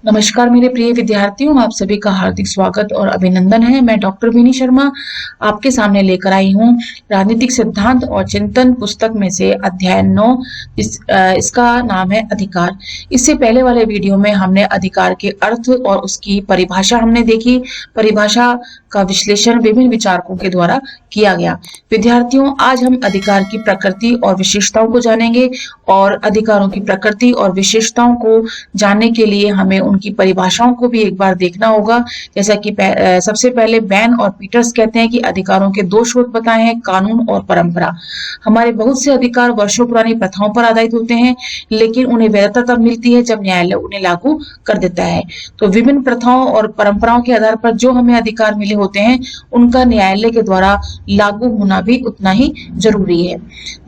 नमस्कार मेरे प्रिय विद्यार्थियों, आप सभी का हार्दिक स्वागत और अभिनंदन है। मैं डॉक्टर विनी शर्मा आपके सामने लेकर आई हूँ राजनीतिक सिद्धांत और चिंतन पुस्तक में से अध्याय 9। इसका नाम है अधिकार। इससे पहले वाले वीडियो में हमने अधिकार के अर्थ और उसकी परिभाषा हमने देखी। परिभाषा का विश्लेषण विभिन्न विचारकों के द्वारा किया गया। विद्यार्थियों, आज हम अधिकार की प्रकृति और विशेषताओं को जानेंगे और अधिकारों की प्रकृति और विशेषताओं को जानने के लिए हमें उनकी परिभाषाओं को भी एक बार देखना होगा। जैसा कि सबसे पहले बैन और पीटर्स कहते हैं कि अधिकारों के दो स्रोत बताए हैं, कानून और परंपरा। हमारे बहुत से अधिकार वर्षों पुरानी प्रथाओं पर आधारित होते हैं, लेकिन उन्हें वैधता तब मिलती है जब न्यायालय उन्हें लागू कर देता है। तो विभिन्न प्रथाओं और परंपराओं के आधार पर जो हमें अधिकार मिले होते हैं, उनका न्यायालय के द्वारा लागू होना भी उतना ही जरूरी है।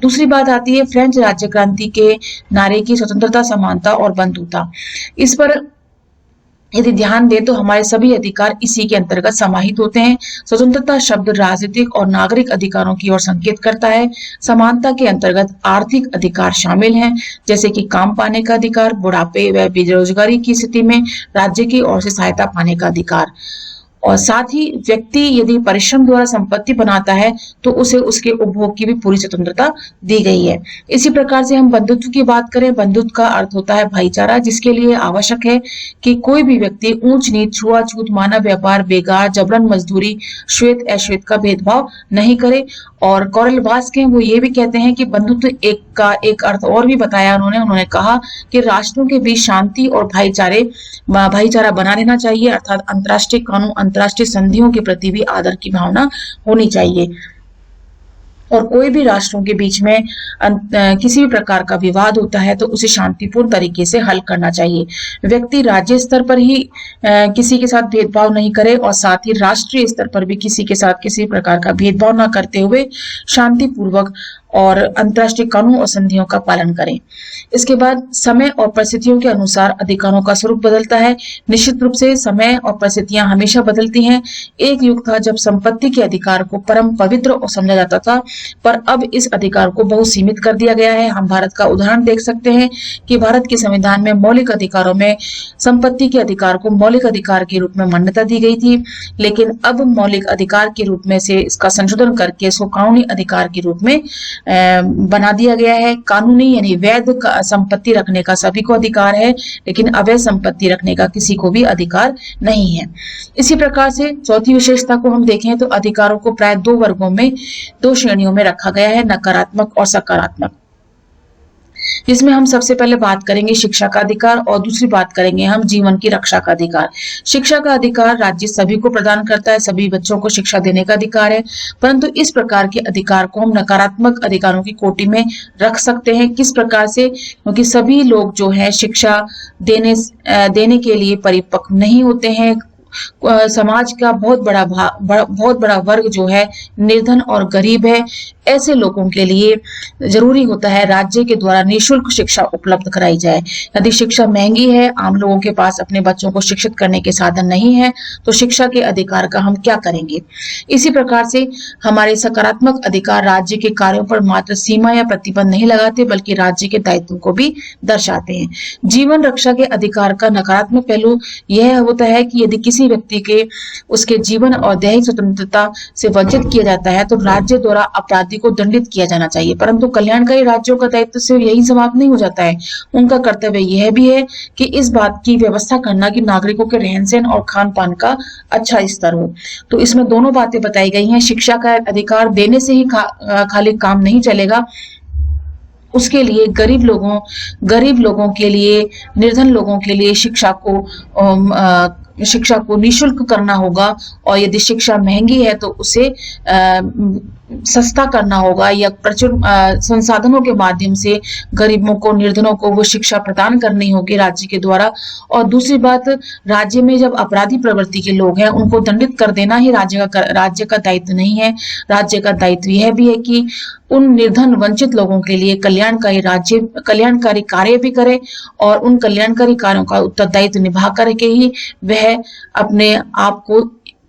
दूसरी बात आती है फ्रेंच राज्य क्रांति के नारे की स्वतंत्रता, समानता और बंधुता। इस पर यदि ध्यान दें तो हमारे सभी अधिकार इसी के अंतर्गत समाहित होते हैं। स्वतंत्रता शब्द राजनीतिक और नागरिक अधिकारों की ओर संकेत करता है। समानता के अंतर्गत आर्थिक अधिकार शामिल हैं, जैसे कि काम पाने का अधिकार, बुढ़ापे व बेरोजगारी की स्थिति में राज्य की ओर से सहायता पाने का अधिकार। और साथ ही व्यक्ति यदि परिश्रम द्वारा संपत्ति बनाता है तो उसे उसके उपभोग की भी पूरी स्वतंत्रता दी गई है। इसी प्रकार से हम बंधुत्व की बात करें, बंधुत्व का अर्थ होता है भाईचारा, जिसके लिए आवश्यक है कि कोई भी व्यक्ति ऊंच नीच, छुआछूत, मानव व्यापार, बेगार, जबरन मजदूरी, श्वेत अश्वेत का भेदभाव नहीं करे। और कॉरल बास्क वो ये भी कहते हैं कि बंधुत्व का एक अर्थ और भी बताया उन्होंने कहा कि राष्ट्रों के बीच शांति और भाईचारा बना रहना चाहिए, अर्थात अंतर्राष्ट्रीय कानून, अंतर्राष्ट्रीय संधियों के प्रति भी आदर की भावना होनी चाहिए। और कोई भी राष्ट्रों के बीच में किसी भी प्रकार का विवाद होता है तो उसे शांतिपूर्ण तरीके से हल करना चाहिए। व्यक्ति राज्य स्तर पर ही किसी के साथ भेदभाव नहीं करे और साथ ही राष्ट्रीय स्तर पर भी किसी के साथ किसी प्रकार का भेदभाव न करते हुए शांतिपूर्वक और अंतर्राष्ट्रीय कानून और संधियों का पालन करें। इसके बाद समय और परिस्थितियों के अनुसार अधिकारों का स्वरूप बदलता है। निश्चित रूप से समय और परिस्थितियां हमेशा बदलती हैं। एक युग था जब संपत्ति के अधिकार को परम पवित्र और समझा जाता था, पर अब इस अधिकार को बहुत सीमित कर दिया गया है। हम भारत का उदाहरण देख सकते हैं कि भारत के संविधान में मौलिक अधिकारों में संपत्ति के अधिकार को मौलिक अधिकार के रूप में मान्यता दी गई थी, लेकिन अब मौलिक अधिकार के रूप में से इसका संशोधन करके इसको कानूनी अधिकार के रूप में बना दिया गया है। कानूनी यानी वैध संपत्ति रखने का सभी को अधिकार है, लेकिन अवैध संपत्ति रखने का किसी को भी अधिकार नहीं है। इसी प्रकार से चौथी विशेषता को हम देखें तो अधिकारों को प्राय दो वर्गों में, दो श्रेणियों में रखा गया है, नकारात्मक और सकारात्मक, जिसमें हम सबसे पहले बात करेंगे शिक्षा का अधिकार और दूसरी बात करेंगे हम जीवन की रक्षा का अधिकार। शिक्षा का अधिकार राज्य सभी को प्रदान करता है, सभी बच्चों को शिक्षा देने का अधिकार है, परंतु इस प्रकार के अधिकार को हम नकारात्मक अधिकारों की कोटि में रख सकते हैं। किस प्रकार से? क्योंकि सभी लोग जो है शिक्षा देने के लिए परिपक्व नहीं होते हैं। समाज का बहुत बड़ा वर्ग जो है निर्धन और गरीब है। ऐसे लोगों के लिए जरूरी होता है राज्य के द्वारा निःशुल्क शिक्षा उपलब्ध कराई जाए। यदि शिक्षा महंगी है, आम लोगों के पास अपने बच्चों को शिक्षित करने के साधन नहीं है, तो शिक्षा के अधिकार का हम क्या करेंगे? इसी प्रकार से हमारे सकारात्मक अधिकार राज्य के कार्यों पर मात्र सीमा या प्रतिबंध नहीं लगाते, बल्कि राज्य के दायित्व को भी दर्शाते हैं। जीवन रक्षा के अधिकार का नकारात्मक पहलू यह होता है कि यदि किसी व्यक्ति के उसके जीवन और दैहिक स्वतंत्रता से वंचित किया जाता है तो राज्य द्वारा अपराधी को दंडित किया जाना चाहिए। परंतु कल्याणकारी राज्यों का दायित्व सिर्फ यही समाप्त नहीं हो जाता है, उनका कर्तव्य यह भी है कि इस बात की व्यवस्था करना कि नागरिकों के रहन सहन और खान पान का अच्छा स्तर हो। तो इसमें दोनों बातें बताई गई हैं। शिक्षा का अधिकार देने से ही खाली काम नहीं चलेगा, उसके लिए गरीब लोगों के लिए, निर्धन लोगों के लिए शिक्षा को निःशुल्क करना होगा, और यदि शिक्षा महंगी है तो उसे सस्ता करना होगा या प्रचुर संसाधनों के माध्यम से गरीबों को, निर्धनों को वो शिक्षा प्रदान करनी होगी राज्य के द्वारा। और दूसरी बात, राज्य में जब अपराधी प्रवृत्ति के लोग हैं उनको दंडित कर देना ही राज्य का दायित्व नहीं है। राज्य का दायित्व यह भी है कि उन निर्धन वंचित लोगों के लिए कल्याणकारी कार्य भी करे, और उन कल्याणकारी कार्यों का उत्तरदायित्व निभा करके ही वह अपने आप को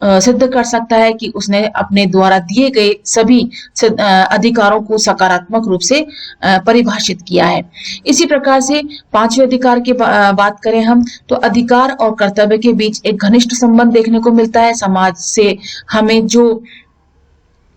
सिद्ध कर सकता है कि उसने अपने द्वारा दिए गए सभी अधिकारों को सकारात्मक रूप से परिभाषित किया है। इसी प्रकार से पांचवें अधिकार की बात करें हम, तो अधिकार और कर्तव्य के बीच एक घनिष्ठ संबंध देखने को मिलता है। समाज से हमें जो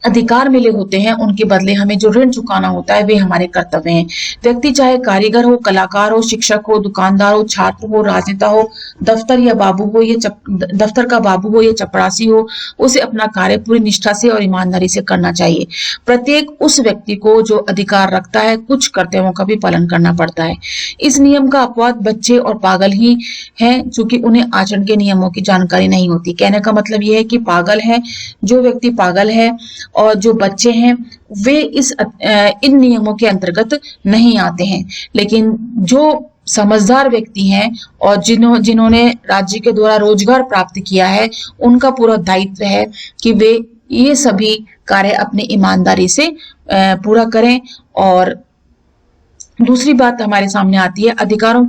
अधिकार मिले होते हैं उनके बदले हमें जो ऋण चुकाना होता है वे हमारे कर्तव्य हैं। व्यक्ति चाहे कारीगर हो, कलाकार हो, शिक्षक हो, दुकानदार हो, छात्र हो, राजनेता हो, दफ्तर या बाबू हो, दफ्तर का बाबू हो या चपरासी हो, उसे अपना कार्य पूरी निष्ठा से और ईमानदारी से करना चाहिए। प्रत्येक उस व्यक्ति को जो अधिकार रखता है कुछ कर्तव्यों का भी पालन करना पड़ता है। इस नियम का अपवाद बच्चे और पागल ही हैं, चूंकि उन्हें आचरण के नियमों की जानकारी नहीं होती। कहने का मतलब यह है कि पागल है, जो व्यक्ति पागल है और जो बच्चे हैं वे इन नियमों के अंतर्गत नहीं आते हैं। लेकिन जो समझदार व्यक्ति हैं और जिन्होंने राज्य के द्वारा रोजगार प्राप्त किया है उनका पूरा दायित्व है कि वे ये सभी कार्य अपनी ईमानदारी से पूरा करें। और दूसरी बात हमारे सामने आती है अधिकारों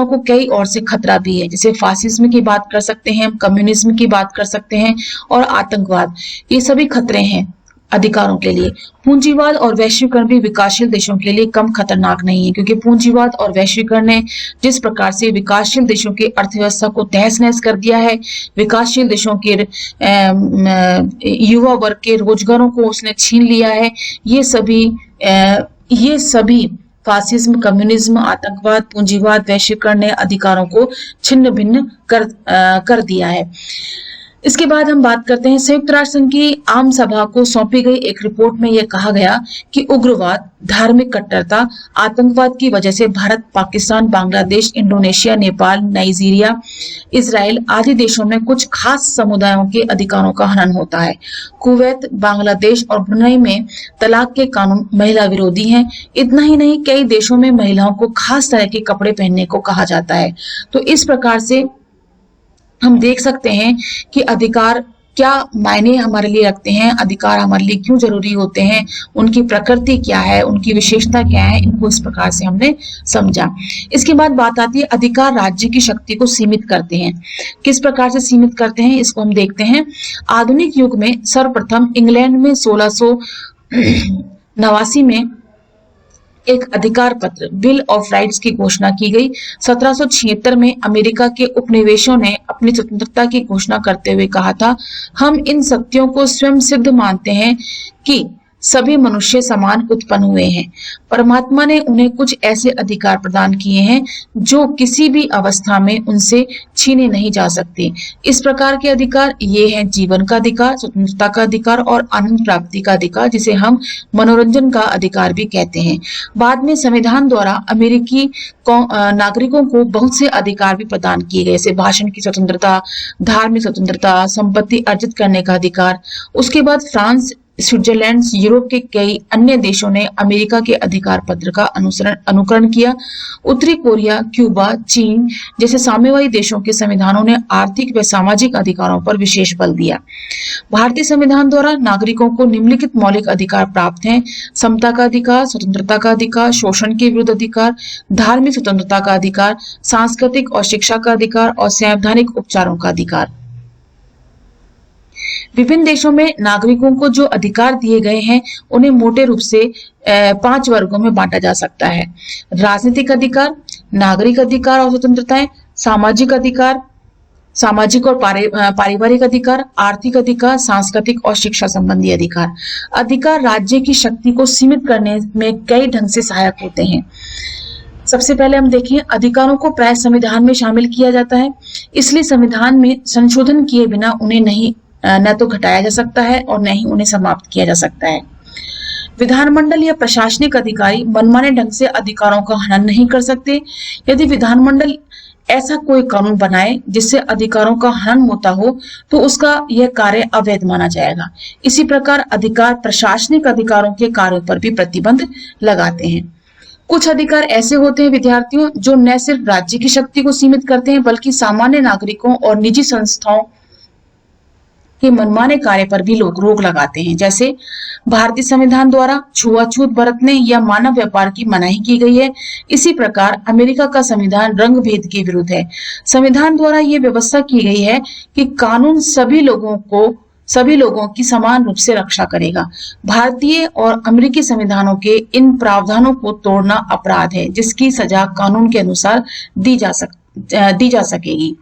को कई और से खतरा भी है, जैसे फासिज्म की बात कर सकते हैं, कम्युनिज्म की बात कर सकते हैं और आतंकवाद, ये सभी खतरे हैं अधिकारों के लिए। पूंजीवाद और वैश्वीकरण भी विकासशील देशों के लिए कम खतरनाक नहीं है, क्योंकि पूंजीवाद और वैश्वीकरण ने जिस प्रकार से विकासशील देशों की अर्थव्यवस्था को तहस नहस कर दिया है, विकासशील देशों के युवा वर्ग के रोजगारों को उसने छीन लिया है, ये सभी फासिज्म, कम्युनिज्म, आतंकवाद, पूंजीवाद, वैश्वीकरण ने अधिकारों को छिन्न भिन्न कर दिया है। इसके बाद हम बात करते हैं संयुक्त राष्ट्र संघ की आम सभा को सौंपी गई एक रिपोर्ट में यह कहा गया कि उग्रवाद, धार्मिक कट्टरता, आतंकवाद की वजह से Bharat, Pakistan, Bangladesh, Indonesia, Nepal, Nigeria, Israel आदि देशों में कुछ खास समुदायों के अधिकारों का हनन होता है। कुवैत, बांग्लादेश और ब्रुनई में तलाक के कानून महिला विरोधी हैं। इतना ही नहीं, कई देशों में महिलाओं को खास तरह के कपड़े पहनने को कहा जाता है। तो इस प्रकार से हम देख सकते हैं कि अधिकार क्या मायने हमारे लिए रखते हैं, अधिकार हमारे लिए क्यों जरूरी होते हैं, उनकी प्रकृति क्या है, उनकी विशेषता क्या है, इनको इस प्रकार से हमने समझा। इसके बाद बात आती है अधिकार राज्य की शक्ति को सीमित करते हैं। किस प्रकार से सीमित करते हैं इसको हम देखते हैं। आधुनिक युग में सर्वप्रथम इंग्लैंड में 1689 में एक अधिकार पत्र बिल ऑफ राइट्स की घोषणा की गई। 1776 में अमेरिका के उपनिवेशों ने अपनी स्वतंत्रता की घोषणा करते हुए कहा था, हम इन सत्यों को स्वयं सिद्ध मानते हैं कि सभी मनुष्य समान उत्पन्न हुए हैं। परमात्मा ने उन्हें कुछ ऐसे अधिकार प्रदान किए हैं जो किसी भी अवस्था में उनसे छीने नहीं जा सकते। इस प्रकार के अधिकार ये हैं जीवन का अधिकार, स्वतंत्रता का अधिकार और आनंद प्राप्ति का अधिकार, जिसे हम मनोरंजन का अधिकार भी कहते हैं। बाद में संविधान द्वारा अमेरिकी नागरिकों को बहुत से अधिकार भी प्रदान किए गए, जैसे भाषण की स्वतंत्रता, धार्मिक स्वतंत्रता, संपत्ति अर्जित करने का अधिकार। उसके बाद फ्रांस, स्विट्जरलैंड, यूरोप के कई अन्य देशों ने अमेरिका के अधिकार पत्र का अनुकरण किया। उत्तरी कोरिया, क्यूबा, चीन जैसे साम्यवादी देशों के संविधानों ने आर्थिक व सामाजिक अधिकारों पर विशेष बल दिया। भारतीय संविधान द्वारा नागरिकों को निम्नलिखित मौलिक अधिकार प्राप्त हैं: समता का अधिकार, स्वतंत्रता का अधिकार, शोषण के विरुद्ध अधिकार, धार्मिक स्वतंत्रता का अधिकार, सांस्कृतिक और शिक्षा का अधिकार और संवैधानिक उपचारों का अधिकार। विभिन्न देशों में नागरिकों को जो अधिकार दिए गए हैं उन्हें मोटे रूप से 5 वर्गों में बांटा जा सकता है: राजनीतिक अधिकार, नागरिक अधिकार और स्वतंत्रताएं, सामाजिक अधिकार, सामाजिक और पारिवारिक अधिकार, आर्थिक अधिकार, सांस्कृतिक और शिक्षा संबंधी अधिकार। अधिकार राज्य की शक्ति को सीमित करने में कई ढंग से सहायक होते हैं। सबसे पहले हम देखें, अधिकारों को प्राय संविधान में शामिल किया जाता है, इसलिए संविधान में संशोधन किए बिना उन्हें न तो घटाया जा सकता है और न ही उन्हें समाप्त किया जा सकता है। विधानमंडल या प्रशासनिक अधिकारी मनमाने ढंग से अधिकारों का हनन नहीं कर सकते। यदि विधानमंडल ऐसा कोई कानून बनाए जिससे अधिकारों का हनन होता हो तो उसका यह कार्य अवैध माना जाएगा। इसी प्रकार अधिकार प्रशासनिक अधिकारों के कार्यों पर भी प्रतिबंध लगाते हैं। कुछ अधिकार ऐसे होते हैं विद्यार्थियों जो न सिर्फ राज्य की शक्ति को सीमित करते हैं बल्कि सामान्य नागरिकों और निजी संस्थाओं के मनमाने कार्य पर भी लोग रोक लगाते हैं। जैसे भारतीय संविधान द्वारा छुआछूत बरतने या मानव व्यापार की मनाही की गई है। इसी प्रकार अमेरिका का संविधान रंग भेद के विरुद्ध है। संविधान द्वारा ये व्यवस्था की गई है कि कानून सभी लोगों की समान रूप से रक्षा करेगा। भारतीय और अमेरिकी संविधानों के इन प्रावधानों को तोड़ना अपराध है, जिसकी सजा कानून के अनुसार दी जा सकेगी।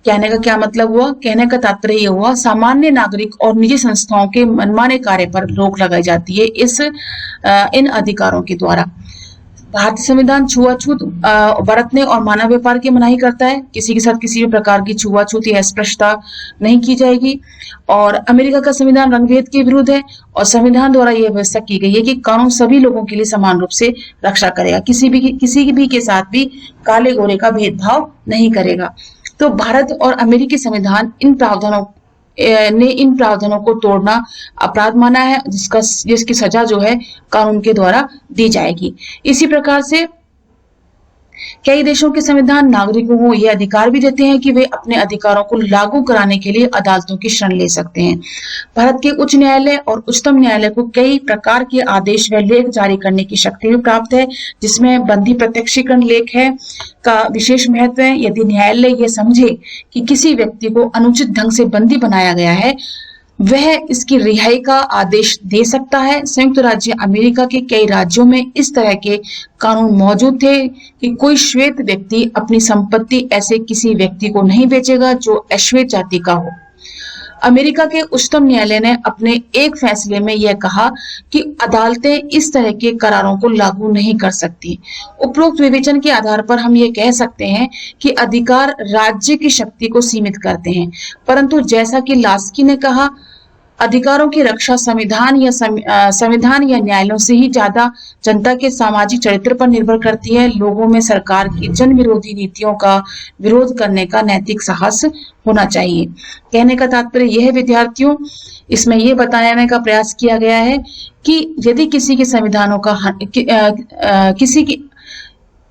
कहने का क्या मतलब हुआ? कहने का तात्पर्य यह हुआ, सामान्य नागरिक और निजी संस्थाओं के मनमाने कार्य पर रोक लगाई जाती है इन अधिकारों के द्वारा। भारतीय संविधान छुआछूत बरतने और मानव व्यापार की मनाही करता है। किसी के साथ किसी भी प्रकार की छुआछूत या अस्पृश्यता नहीं की जाएगी। और अमेरिका का संविधान रंगभेद के विरुद्ध है और संविधान द्वारा यह व्यवस्था की गई है कि कानून सभी लोगों के लिए समान रूप से रक्षा करेगा, किसी भी के साथ भी काले गोरे का भेदभाव नहीं करेगा। तो भारत और अमेरिकी संविधान इन प्रावधानों को तोड़ना अपराध माना है, जिसकी सजा जो है कानून के द्वारा दी जाएगी। इसी प्रकार से कई देशों के संविधान नागरिकों को यह अधिकार भी देते हैं कि वे अपने अधिकारों को लागू कराने के लिए अदालतों की शरण ले सकते हैं। भारत के उच्च न्यायालय और उच्चतम न्यायालय को कई प्रकार के आदेश व लेख जारी करने की शक्ति भी प्राप्त है, जिसमें बंदी प्रत्यक्षीकरण लेख है का विशेष महत्व है। यदि न्यायालय यह समझे कि किसी व्यक्ति को अनुचित ढंग से बंदी बनाया गया है, वह इसकी रिहाई का आदेश दे सकता है। संयुक्त राज्य अमेरिका के कई राज्यों में इस तरह के कानून मौजूद थे कि कोई श्वेत व्यक्ति अपनी संपत्ति ऐसे किसी व्यक्ति को नहीं बेचेगा जो अश्वेत जाति का हो। अमेरिका के उच्चतम न्यायालय ने अपने एक फैसले में यह कहा कि अदालतें इस तरह के करारों को लागू नहीं कर सकती। उपरोक्त विवेचन के आधार पर हम ये कह सकते हैं कि अधिकार राज्य की शक्ति को सीमित करते हैं, परंतु जैसा कि लास्की ने कहा, अधिकारों की रक्षा संविधान या न्यायालयों से ही ज्यादा जनता के सामाजिक चरित्र पर निर्भर करती है। लोगों में सरकार की जन विरोधी नीतियों का विरोध करने का नैतिक साहस होना चाहिए। कहने का तात्पर्य यह है विद्यार्थियों, इसमें यह बताने का प्रयास किया गया है कि यदि किसी के संविधानों का किसी के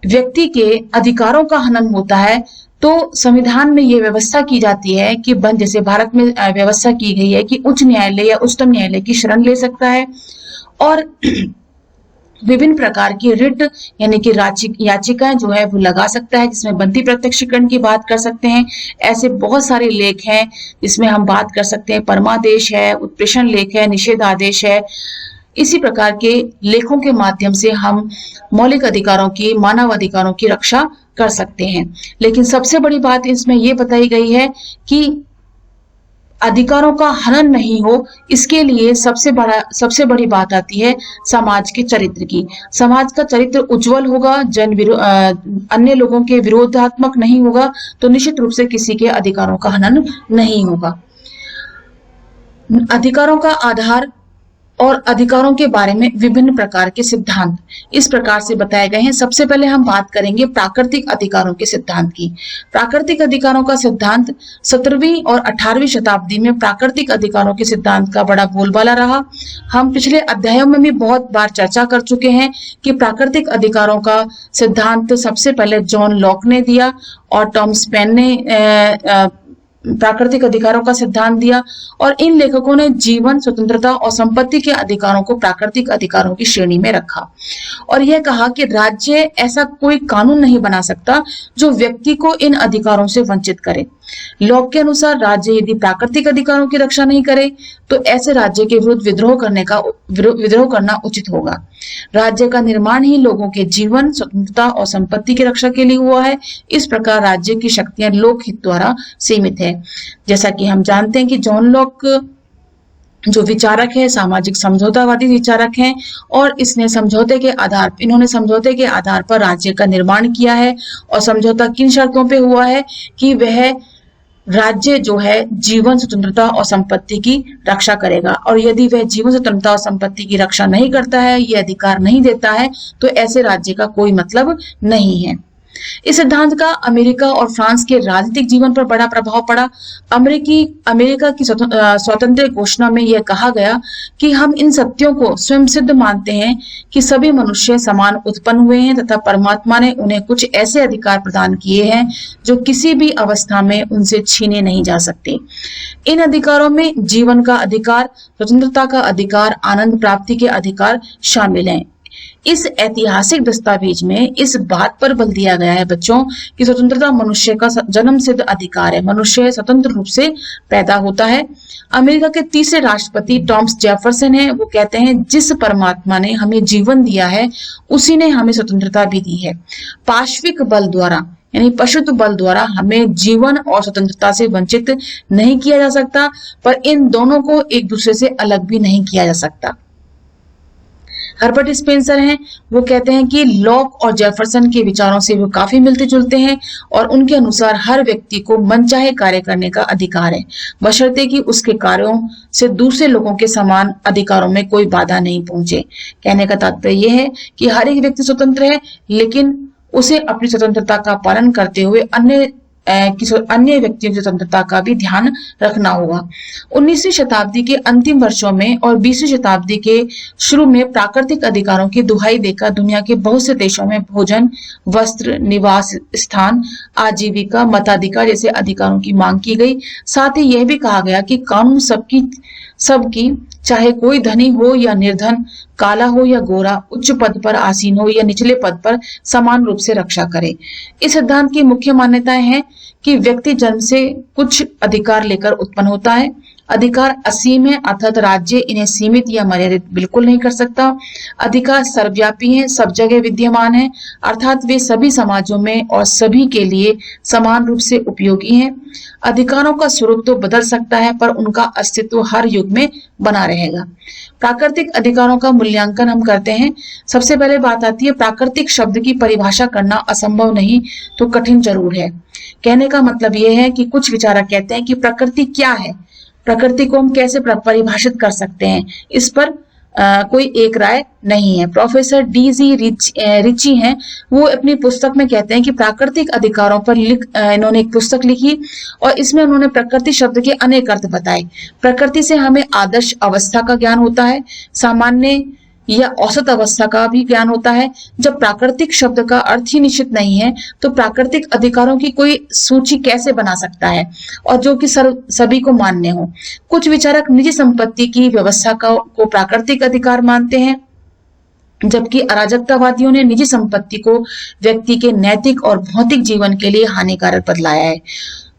व्यक्ति के अधिकारों का हनन होता है तो संविधान में ये व्यवस्था की जाती है कि जैसे भारत में व्यवस्था की गई है कि उच्च न्यायालय या उच्चतम न्यायालय की शरण ले सकता है और विभिन्न प्रकार की रिट यानी कि याचिकाएं जो है वो लगा सकता है, जिसमें बंदी प्रत्यक्षीकरण की बात कर सकते हैं। ऐसे बहुत सारे लेख हैं जिसमें हम बात कर सकते हैं, परमादेश है, उत्प्रेषण लेख है, निषेध आदेश है। इसी प्रकार के लेखों के माध्यम से हम मौलिक अधिकारों की, मानव अधिकारों की रक्षा कर सकते हैं। लेकिन सबसे बड़ी बात इसमें यह बताई गई है कि अधिकारों का हनन नहीं हो, इसके लिए सबसे बड़ी बात आती है समाज के चरित्र की। समाज का चरित्र उज्जवल होगा, अन्य लोगों के विरोधात्मक नहीं होगा, तो निश्चित रूप से किसी के अधिकारों का हनन नहीं होगा। अधिकारों का आधार और अधिकारों के बारे में विभिन्न प्रकार के सिद्धांत इस प्रकार से बताए गए हैं। सबसे पहले हम बात करेंगे प्राकृतिक अधिकारों के सिद्धांत की। प्राकृतिक अधिकारों का सिद्धांत 17वीं और 18वीं शताब्दी में प्राकृतिक अधिकारों के सिद्धांत का बड़ा बोलबाला रहा। हम पिछले अध्यायों में भी बहुत बार चर्चा कर चुके हैं कि प्राकृतिक अधिकारों का सिद्धांत सबसे पहले जॉन लॉक ने दिया और टॉमस पेन ने प्राकृतिक अधिकारों का सिद्धांत दिया, और इन लेखकों ने जीवन, स्वतंत्रता और संपत्ति के अधिकारों को प्राकृतिक अधिकारों की श्रेणी में रखा और यह कहा कि राज्य ऐसा कोई कानून नहीं बना सकता जो व्यक्ति को इन अधिकारों से वंचित करे। लॉक के अनुसार राज्य यदि प्राकृतिक अधिकारों की रक्षा नहीं करे तो ऐसे राज्य के विरुद्ध विद्रोह करना उचित होगा। राज्य का निर्माण ही लोगों के जीवन, स्वतंत्रता और संपत्ति की रक्षा के लिए हुआ है। इस प्रकार राज्य की शक्तियां लोकहित द्वारा सीमित है। जैसा कि हम जानते हैं कि जॉन लॉक जो विचारक है, सामाजिक समझौतावादी विचारक हैं और इन्होंने समझौते के आधार पर राज्य का निर्माण किया है और समझौता किन शर्तों पे हुआ है कि वह राज्य जो है जीवन, स्वतंत्रता और संपत्ति की रक्षा करेगा, और यदि वह जीवन, स्वतंत्रता और संपत्ति की रक्षा नहीं करता है, ये अधिकार नहीं देता है, तो ऐसे राज्य का कोई मतलब नहीं है। इस सिद्धांत का अमेरिका और फ्रांस के राजनीतिक जीवन पर बड़ा प्रभाव पड़ा। अमेरिका की स्वतंत्र घोषणा में यह कहा गया कि हम इन सत्यों को स्वयं सिद्ध मानते हैं कि सभी मनुष्य समान उत्पन्न हुए हैं तथा परमात्मा ने उन्हें कुछ ऐसे अधिकार प्रदान किए हैं जो किसी भी अवस्था में उनसे छीने नहीं जा सकते। इन अधिकारों में जीवन का अधिकार, स्वतंत्रता का अधिकार, आनंद प्राप्ति के अधिकार शामिल हैं। इस ऐतिहासिक दस्तावेज में इस बात पर बल दिया गया है बच्चों कि स्वतंत्रता मनुष्य का जन्म सिद्ध अधिकार है। मनुष्य स्वतंत्र रूप से पैदा होता है। अमेरिका के तीसरे राष्ट्रपति टॉमस जेफरसन है, वो कहते हैं जिस परमात्मा ने हमें जीवन दिया है उसी ने हमें स्वतंत्रता भी दी है। पाशविक बल द्वारा यानी पशुत्व बल द्वारा हमें जीवन और स्वतंत्रता से वंचित नहीं किया जा सकता, पर इन दोनों को एक दूसरे से अलग भी नहीं किया जा सकता। हर्बर्ट स्पेंसर हैं, वो कहते हैं कि लॉक और जेफरसन के विचारों से वो काफी मिलते जुलते हैं और उनके अनुसार हर व्यक्ति को मनचाहे कार्य करने का अधिकार है, बशर्ते कि उसके कार्यों से दूसरे लोगों के समान अधिकारों में कोई बाधा नहीं पहुंचे। कहने का तात्पर्य यह है कि हर एक व्यक्ति स्वतंत्र है, लेकिन उसे अपनी स्वतंत्रता का पालन करते हुए अन्य व्यक्तियों की स्वतंत्रता का भी ध्यान रखना होगा। 19वीं शताब्दी के अंतिम वर्षों में और 20वीं शताब्दी के शुरू में प्राकृतिक अधिकारों की दुहाई देकर दुनिया के बहुत से देशों में भोजन, वस्त्र, निवास स्थान, आजीविका, मताधिकार जैसे अधिकारों की मांग की गई। साथ ही यह भी कहा गया कि कानून सबकी चाहे कोई धनी हो या निर्धन, काला हो या गोरा, उच्च पद पर आसीन हो या निचले पद पर समान रूप से रक्षा करे। इस सिद्धांत की मुख्य मान्यताएं हैं कि व्यक्ति जन्म से कुछ अधिकार लेकर उत्पन्न होता है। अधिकार असीम है, अर्थात राज्य इन्हें सीमित या मर्यादित बिल्कुल नहीं कर सकता। अधिकार सर्वव्यापी हैं, सब जगह विद्यमान है, अर्थात वे सभी समाजों में और सभी के लिए समान रूप से उपयोगी हैं। अधिकारों का स्वरूप तो बदल सकता है, पर उनका अस्तित्व हर युग में बना रहेगा। प्राकृतिक अधिकारों का मूल्यांकन हम करते हैं। सबसे पहले बात आती है, प्राकृतिक शब्द की परिभाषा करना असंभव नहीं तो कठिन जरूर है। कहने का मतलब यह है कि कुछ विचारक कहते हैं कि प्रकृति क्या है, प्रकृति को हम कैसे परिभाषित कर सकते हैं, इस पर कोई एक राय नहीं है। प्रोफेसर डीजी रिची हैं, वो अपनी पुस्तक में कहते हैं कि प्राकृतिक अधिकारों पर इन्होंने एक पुस्तक लिखी और इसमें उन्होंने प्रकृति शब्द के अनेक अर्थ बताए। प्रकृति से हमें आदर्श अवस्था का ज्ञान होता है, सामान्य या औसत अवस्था का भी ज्ञान होता है। जब प्राकृतिक शब्द का अर्थ ही निश्चित नहीं है तो प्राकृतिक अधिकारों की कोई सूची कैसे बना सकता है और जो कि सभी को मान्य हो। कुछ विचारक निजी संपत्ति की व्यवस्था को प्राकृतिक अधिकार मानते हैं, जबकि अराजकतावादियों ने निजी संपत्ति को व्यक्ति के नैतिक और भौतिक जीवन के लिए हानिकारक बतलाया है।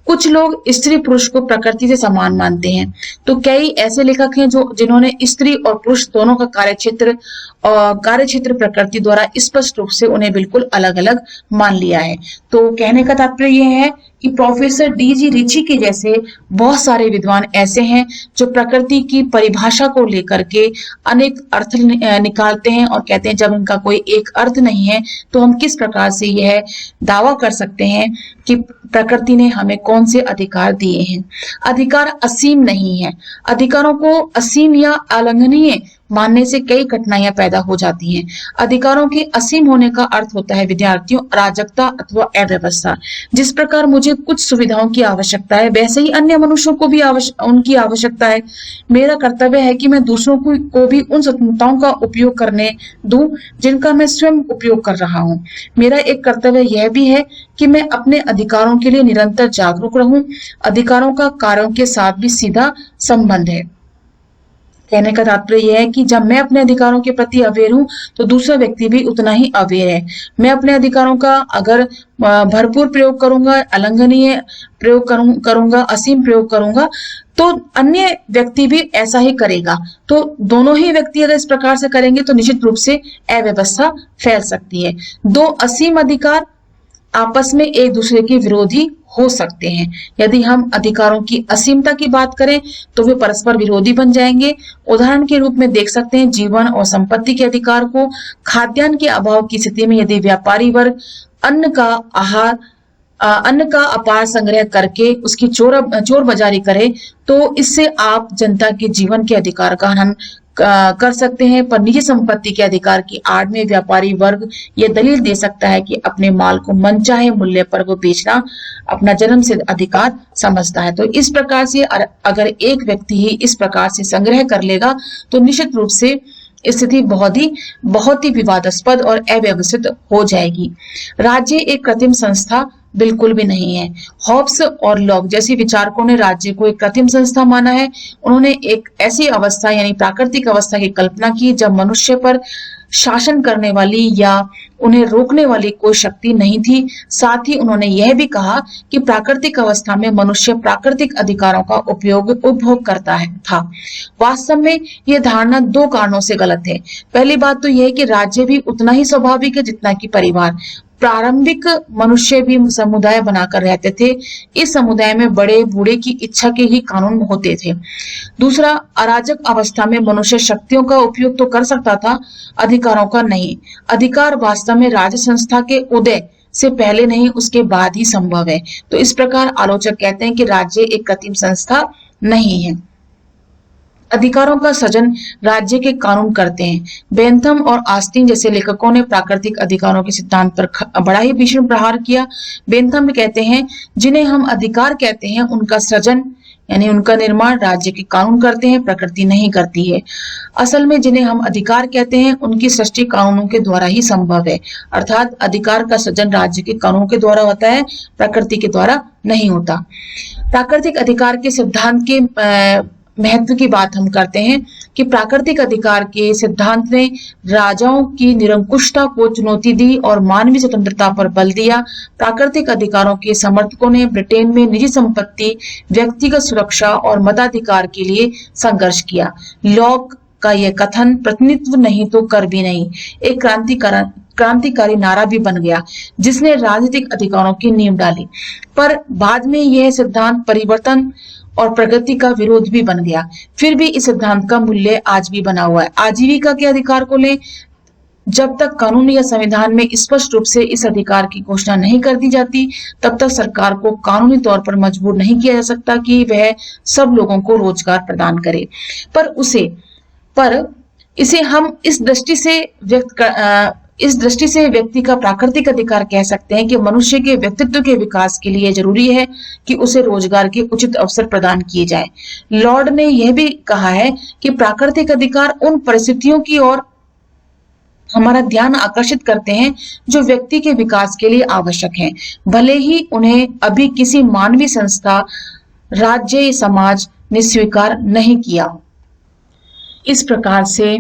कुछ लोग स्त्री पुरुष को प्रकृति से समान मानते हैं, तो कई ऐसे लेखक हैं जिन्होंने स्त्री और पुरुष दोनों का कार्यक्षेत्र प्रकृति द्वारा स्पष्ट रूप से उन्हें बिल्कुल अलग अलग मान लिया है। तो कहने का तात्पर्य यह है कि प्रोफेसर डीजी रिची के जैसे बहुत सारे विद्वान ऐसे हैं जो प्रकृति की परिभाषा को लेकर के अनेक अर्थ निकालते हैं और कहते हैं जब इनका कोई एक अर्थ नहीं है तो हम किस प्रकार से यह दावा कर सकते हैं कि प्रकृति ने हमें कौन से अधिकार दिए हैं। अधिकार असीम नहीं है। अधिकारों को असीम या अलंघनीय मानने से कई कठिनाइयां पैदा हो जाती हैं। अधिकारों के असीम होने का अर्थ होता है विद्यार्थियों अराजकता अथवा अव्यवस्था। जिस प्रकार मुझे कुछ सुविधाओं की आवश्यकता है, वैसे ही अन्य मनुष्यों को भी उनकी आवश्यकता है। मेरा कर्तव्य है कि मैं दूसरों को भी उन स्वतंत्रताओं का उपयोग करने दूं जिनका मैं स्वयं उपयोग कर रहा हूं। मेरा एक कर्तव्य यह भी है कि मैं अपने अधिकारों के लिए निरंतर जागरूक रहूं। अधिकारों का कार्यों के साथ भी सीधा संबंध है। कहने का तात्पर्य यह है कि जब मैं अपने अधिकारों के प्रति अवेयर हूं तो दूसरा व्यक्ति भी उतना ही अवेयर है। मैं अपने अधिकारों का अगर भरपूर प्रयोग करूंगा, अलंघनीय प्रयोग करूंगा, असीम प्रयोग करूंगा, तो अन्य व्यक्ति भी ऐसा ही करेगा। तो दोनों ही व्यक्ति अगर इस प्रकार से करेंगे तो निश्चित रूप से अव्यवस्था फैल सकती है। दो असीम अधिकार आपस में एक दूसरे के विरोधी हो सकते हैं। यदि हम अधिकारों की असीमता की बात करें तो वे परस्पर विरोधी बन जाएंगे। उदाहरण के रूप में देख सकते हैं जीवन और संपत्ति के अधिकार को। खाद्यान्न के अभाव की स्थिति में यदि व्यापारी वर्ग अन्न का अपार संग्रह करके उसकी चोर बाजारी करे तो इससे आप जनता के जीवन के अधिकार का हनन कर सकते हैं, पर निजी संपत्ति के अधिकार की आड़ में व्यापारी वर्ग ये दलील दे सकता है कि अपने माल को मनचाहे मूल्य पर वो बेचना अपना जन्मसिद्ध अधिकार समझता है। तो इस प्रकार से अगर एक व्यक्ति ही इस प्रकार से संग्रह कर लेगा तो निश्चित रूप से स्थिति बहुत ही विवादास्पद और अव्यवस्थित हो जाएगी। राज्य एक कृत्रिम संस्था बिल्कुल भी नहीं है। हॉब्स और लॉक जैसे विचारकों ने राज्य को एक कृत्रिम संस्था माना है। उन्होंने एक ऐसी अवस्था यानी प्राकृतिक अवस्था की कल्पना की जब मनुष्य पर शासन करने वाली या उन्हें रोकने वाली कोई शक्ति नहीं थी। साथ ही उन्होंने यह भी कहा कि प्राकृतिक अवस्था में मनुष्य प्राकृतिक अधिकारों का उपभोग करता है था। वास्तव में यह धारणा दो कारणों से गलत है। पहली बात तो यह है कि राज्य भी उतना ही स्वाभाविक है जितना कि परिवार। प्रारंभिक मनुष्य भी समुदाय बनाकर रहते थे। इस समुदाय में बड़े बूढ़े की इच्छा के ही कानून होते थे। दूसरा, अराजक अवस्था में मनुष्य शक्तियों का उपयोग तो कर सकता था, अधिकारों का नहीं। अधिकार वास्तव में राज्य संस्था के उदय से पहले नहीं, उसके बाद ही संभव है। तो इस प्रकार आलोचक कहते हैं कि राज्य एक कृत्रिम संस्था नहीं है। अधिकारों का सृजन राज्य के कानून करते हैं। बेंथम और आस्तीन जैसे लेखकों ने प्राकृतिक अधिकारों के सिद्धांत पर बड़ा ही भीषण प्रहार किया। बेंथम कहते हैं जिन्हें हम अधिकार कहते हैं उनका सृजन यानी उनका निर्माण राज्य के कानून करते हैं, प्रकृति नहीं करती है। असल में जिन्हें हम अधिकार कहते हैं उनकी सृष्टि कानूनों के द्वारा ही संभव है। अर्थात अधिकार का सृजन राज्य के कानूनों के द्वारा होता है, प्रकृति के द्वारा नहीं होता। प्राकृतिक अधिकार के सिद्धांत के महत्व की बात हम करते हैं कि प्राकृतिक अधिकार के सिद्धांत ने राजाओं की निरंकुशता को चुनौती दी और मानवीय स्वतंत्रता पर बल दिया। प्राकृतिक अधिकारों के समर्थकों ने ब्रिटेन में निजी संपत्ति, व्यक्तिगत सुरक्षा और मताधिकार के लिए संघर्ष किया। लॉक का यह कथन प्रतिनिधित्व नहीं तो कर भी नहीं एक क्रांतिकारी नारा भी बन गया जिसने राजनीतिक अधिकारों की नींव डाली। पर बाद में यह सिद्धांत परिवर्तन और प्रगति का विरोध भी बन गया। फिर भी इस सिद्धांत का मूल्य आज भी बना हुआ है। आजीविका के अधिकार को लें, जब तक कानून या संविधान में स्पष्ट रूप से इस अधिकार की घोषणा नहीं कर दी जाती तब तक सरकार को कानूनी तौर पर मजबूर नहीं किया जा सकता कि वह सब लोगों को रोजगार प्रदान करे। पर इसे हम इस दृष्टि से व्यक्ति का प्राकृतिक अधिकार कह सकते हैं कि मनुष्य के व्यक्तित्व के विकास के लिए जरूरी है कि उसे रोजगार के उचित अवसर प्रदान किए जाए। लॉर्ड ने यह भी कहा है कि प्राकृतिक अधिकार उन परिस्थितियों की ओर हमारा ध्यान आकर्षित करते हैं जो व्यक्ति के विकास के लिए आवश्यक हैं, भले ही उन्हें अभी किसी मानवीय संस्था, राज्य या समाज ने स्वीकार नहीं किया। इस प्रकार से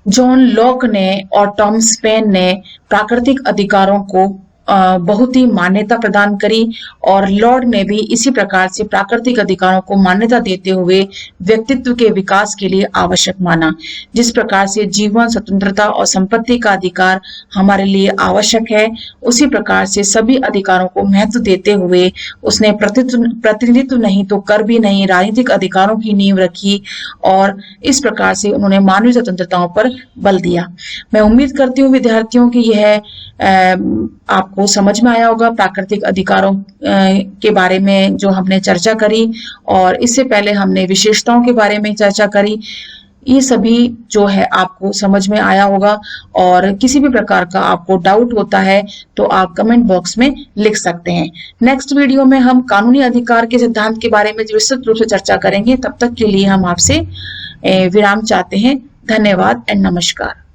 जॉन लॉक ने और टॉमस पेन ने प्राकृतिक अधिकारों को बहुत ही मान्यता प्रदान करी और लॉर्ड ने भी इसी प्रकार से प्राकृतिक अधिकारों को मान्यता देते हुए व्यक्तित्व के विकास के लिए आवश्यक माना। जिस प्रकार से जीवन, स्वतंत्रता और संपत्ति का अधिकार हमारे लिए आवश्यक है, उसी प्रकार से सभी अधिकारों को महत्व देते हुए उसने प्रतिनिधित्व नहीं तो कर भी नहीं राजनीतिक अधिकारों की नींव रखी और इस प्रकार से उन्होंने मानवीय स्वतंत्रताओं पर बल दिया। मैं उम्मीद करती हूँ विद्यार्थियों की यह आपको समझ में आया होगा प्राकृतिक अधिकारों के बारे में जो हमने चर्चा करी और इससे पहले हमने विशेषताओं के बारे में चर्चा करी। ये सभी जो है आपको समझ में आया होगा और किसी भी प्रकार का आपको डाउट होता है तो आप कमेंट बॉक्स में लिख सकते हैं। नेक्स्ट वीडियो में हम कानूनी अधिकार के सिद्धांत के बारे में विस्तृत रूप से चर्चा करेंगे। तब तक के लिए हम आपसे विराम चाहते हैं। धन्यवाद एंड नमस्कार।